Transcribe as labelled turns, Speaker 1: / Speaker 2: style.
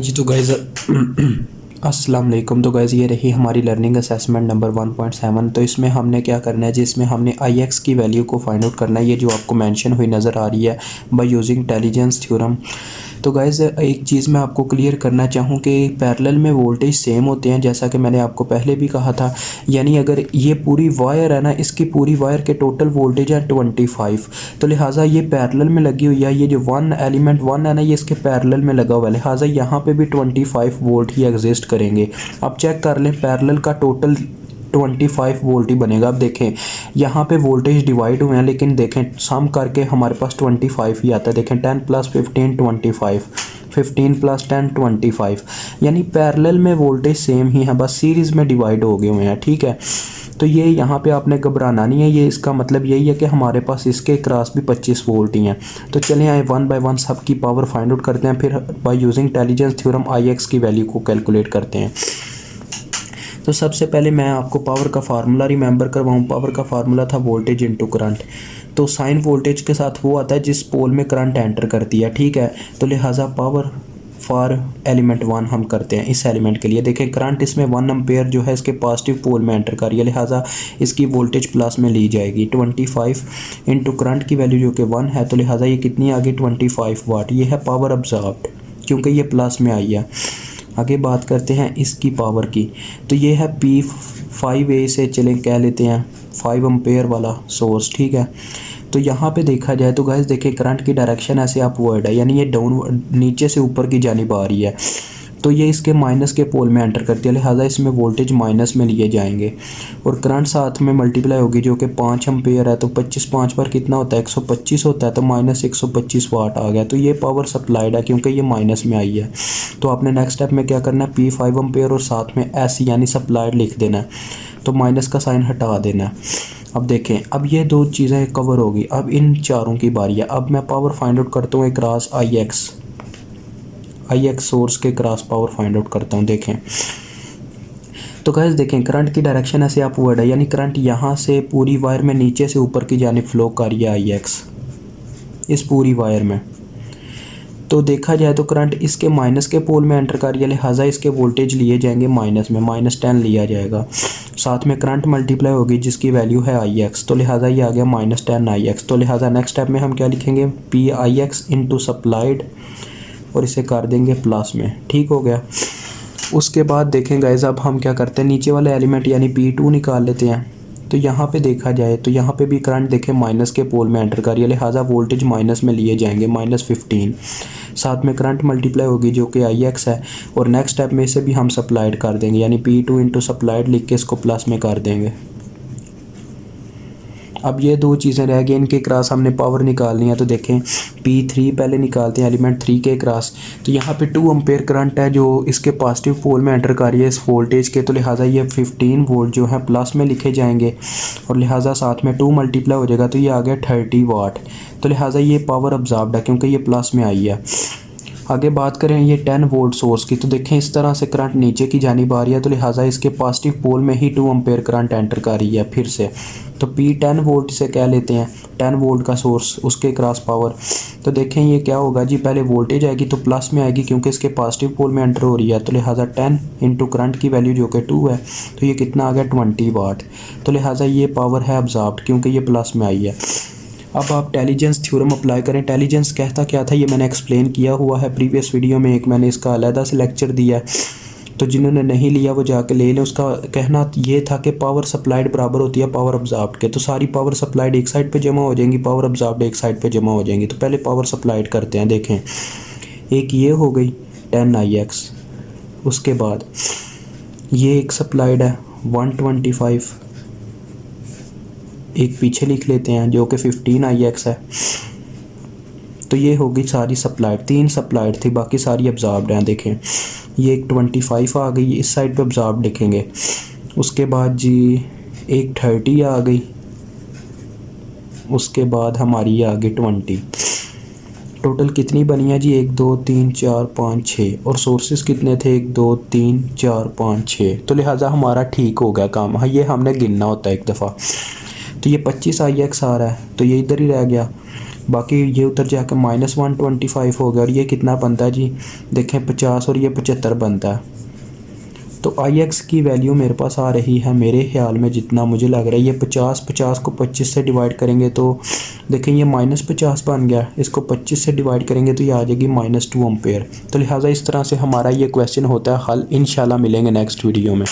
Speaker 1: जी तो गाइज़ अस्सलाम वालेकुम। तो गाइज़ ये रही हमारी लर्निंग असेसमेंट नंबर 1.7। तो इसमें हमने क्या करना है जी, इसमें हमने आई एक्स की वैल्यू को फाइंड आउट करना है, ये जो आपको मेंशन हुई नज़र आ रही है बाय यूजिंग इंटेलिजेंस थ्योरम। तो गाइज़ एक चीज़ मैं आपको क्लियर करना चाहूँ कि पैरेलल में वोल्टेज सेम होते हैं, जैसा कि मैंने आपको पहले भी कहा था। यानी अगर ये पूरी वायर है ना, इसकी पूरी वायर के टोटल वोल्टेज है 25, तो लिहाजा ये पैरेलल में लगी हुई है। ये जो वन एलिमेंट वन है ना, ये इसके पैरेलल में लगा हुआ है, लिहाजा यहाँ पे भी 25 वोल्ट ही एग्जिस्ट करेंगे। अब चेक कर लें, पैरेलल का टोटल 25 वोल्ट ही बनेगा। अब देखें यहाँ पे वोल्टेज डिवाइड हुए हैं, लेकिन देखें सम करके हमारे पास 25 ही आता है। देखें 10 + 15 25, 15 + 10 25, यानी पैरेलल में वोल्टेज सेम ही है, बस सीरीज़ में डिवाइड हो गए हुए हैं। ठीक है, तो ये यहाँ पे आपने घबराना नहीं है, ये इसका मतलब यही है कि हमारे पास इसके क्रॉस भी 25 वोल्ट ही हैं। तो चलें आए वन बाय वन सब की पावर फाइंड आउट करते हैं, फिर by using intelligence theorem I x की वैल्यू को कैलकुलेट करते हैं। तो सबसे पहले मैं आपको पावर का फार्मूला रिमेंबर करवाऊँ। पावर का फार्मूला था वोल्टेज इनटू करंट। तो साइन वोल्टेज के साथ वो आता है जिस पोल में करंट एंटर करती है। ठीक है, तो लिहाजा पावर फॉर एलिमेंट 1 हम करते हैं इस एलिमेंट के लिए। देखें करंट इसमें 1 एम्पेयर जो है इसके पॉजिटिव पोल में एंटर कर रही है, लिहाजा इसकी वोल्टेज प्लस में ली जाएगी। 25 इंटू करंट की वैल्यू जो कि 1 है, तो लिहाजा ये कितनी आ गई 25 वाट। ये है पावर अब्जॉर्ब्ड क्योंकि ये प्लस में आई है। आगे बात करते हैं इसकी पावर की। तो ये है P5A से चलें कह लेते हैं 5 एम्पेयर वाला सोर्स। ठीक है, तो यहाँ पे देखा जाए तो गाइस देखिए करंट की डायरेक्शन ऐसे अपवर्ड है, यानी ये डाउन नीचे से ऊपर की जानिब आ रही है। तो ये इसके माइनस के पोल में एंटर करती है, लिहाजा इसमें वोल्टेज माइनस में लिए जाएंगे और करंट साथ में मल्टीप्लाई होगी जो कि 5 एम्पेयर है। तो 25 5 पर कितना होता है 125 होता है, तो माइनस 125 वाट आ गया। तो ये पावर सप्लाइड है क्योंकि ये माइनस में आई है। तो आपने नेक्स्ट स्टेप में क्या करना है, P5 एम्पेयर और साथ में S यानी सप्लाइड लिख देना है, तो माइनस का साइन हटा देना है। अब देखें, अब ये दो चीज़ें कवर होगी, अब इन चारों की बारी है। अब मैं पावर फाइंड आउट करता हूँ क्रॉस आई एक्स सोर्स के क्रॉस पावर फाइंड आउट करता हूँ। देखें तो गाइस देखें करंट की डायरेक्शन ऐसे अपवर्ड है, यानी करंट यहाँ से पूरी वायर में नीचे से ऊपर की जानिब फ्लो कर रही है आई एक्स इस पूरी वायर में। तो देखा जाए तो करंट इसके माइनस के पोल में एंटर कर रही है, लिहाजा इसके वोल्टेज लिए जाएंगे माइनस में, -10 लिया जाएगा। साथ में करंट मल्टीप्लाई होगी जिसकी वैल्यू है आई एक्स, तो लिहाजा ये आ गया -10 आई एक्स। तो लिहाजा नेक्स्ट स्टेप में हम क्या लिखेंगे, P I x into supplied और इसे कर देंगे प्लस में। ठीक हो गया। उसके बाद देखें गाइस अब हम क्या करते हैं, नीचे वाले एलिमेंट यानी P2 निकाल लेते हैं। तो यहाँ पे देखा जाए तो यहाँ पे भी करंट देखें माइनस के पोल में एंटर कर रही है, लिहाजा वोल्टेज माइनस में लिए जाएंगे -15। साथ में करंट मल्टीप्लाई होगी जो कि आई एक्स है और नेक्स्ट स्टेप में इसे भी हम सप्लाइड कर देंगे, यानी P2 इंटू सप्लाइड लिख के इसको प्लस में कर देंगे। अब ये दो चीज़ें रह गई, इनके क्रॉस हमने पावर निकालनी है। तो देखें P3 पहले निकालते हैं एलिमेंट 3 के क्रॉस। तो यहाँ पे 2 एम्पेयर करंट है जो इसके पॉजिटिव पोल में एंटर कर रही है इस वोल्टेज के, तो लिहाजा ये 15 वोल्ट जो है प्लस में लिखे जाएंगे और लिहाजा साथ में 2 मल्टीप्लाई हो जाएगा, तो ये आ गया 30 वाट। तो लिहाजा ये पावर अब्जॉर्ब्ड है क्योंकि ये प्लस में आई है। आगे बात करें ये 10 वोल्ट सोर्स की, तो देखें इस तरह से करंट नीचे की जानिब आ रही है, तो लिहाजा इसके पॉजिटिव पोल में ही 2 एम्पेयर करंट एंटर कर रही है फिर से। तो P10 वोल्ट से कह लेते हैं 10 वोल्ट का सोर्स, उसके क्रॉस पावर। तो देखें ये क्या होगा जी, पहले वोल्टेज आएगी तो प्लस में आएगी क्योंकि इसके पॉजिटिव पोल में एंटर हो रही है, तो लिहाजा 10 इंटू करंट की वैल्यू जो कि 2 है, तो ये कितना आ गया 20 वाट। तो लिहाजा ये पावर है अब्जॉर्ब्ड क्योंकि ये प्लस में आई है। अब आप इंटेलिजेंस थ्योरम अप्लाई करें। इंटेलिजेंस कहता क्या था ये मैंने एक्सप्लेन किया हुआ है प्रीवियस वीडियो में, एक मैंने इसका अलहदा से लेक्चर दिया है, तो जिन्होंने नहीं लिया वो जाके ले लें। उसका कहना ये था कि पावर सप्लाइड बराबर होती है पावर अब्जॉर्ब्ड के, तो सारी पावर सप्लाइड एक साइड पे जमा हो जाएंगी, पावर अब्जॉर्ब्ड एक साइड पे जमा हो जाएंगी। तो पहले पावर सप्लाइड करते हैं। देखें एक ये हो गई 10 आई एक्स, उसके बाद ये एक सप्लाइड है 125, एक पीछे लिख लेते हैं जो कि 15 आई एक्स है। तो ये होगी सारी सप्लाइड, 3 सप्लाइड थी, बाकी सारी अब्जॉर्ब्ड हैं। देखें ये एक 25 आ गई, इस साइड पे अब्जॉर्ब लिखेंगे। उसके बाद जी एक 30 आ गई, उसके बाद हमारी आ गई 20। टोटल कितनी बनी है जी, 1 2 3 4 5 6, और सोर्सेज कितने थे 1 2 3 4 5 6। तो लिहाजा हमारा ठीक हो गया काम। हाँ, ये हमने गिनना होता है एक दफ़ा। तो ये 25 आई एक्स आ रहा है, तो ये इधर ही रह गया। बाकी ये उधर जाकर -125 हो गया और ये कितना बनता है जी, देखें 50 और ये 75 बनता है। तो आई एक्स की वैल्यू मेरे पास आ रही है, मेरे ख्याल में जितना मुझे लग रहा है, ये 50 को 25 से डिवाइड करेंगे तो देखें ये -50 बन गया। इसको 25 से डिवाइड करेंगे तो ये आ जाएगी -2 एम्पेयर। तो लिहाजा इस तरह से हमारा ये क्वेश्चन होता है हल। इंशाल्लाह मिलेंगे नेक्स्ट वीडियो में।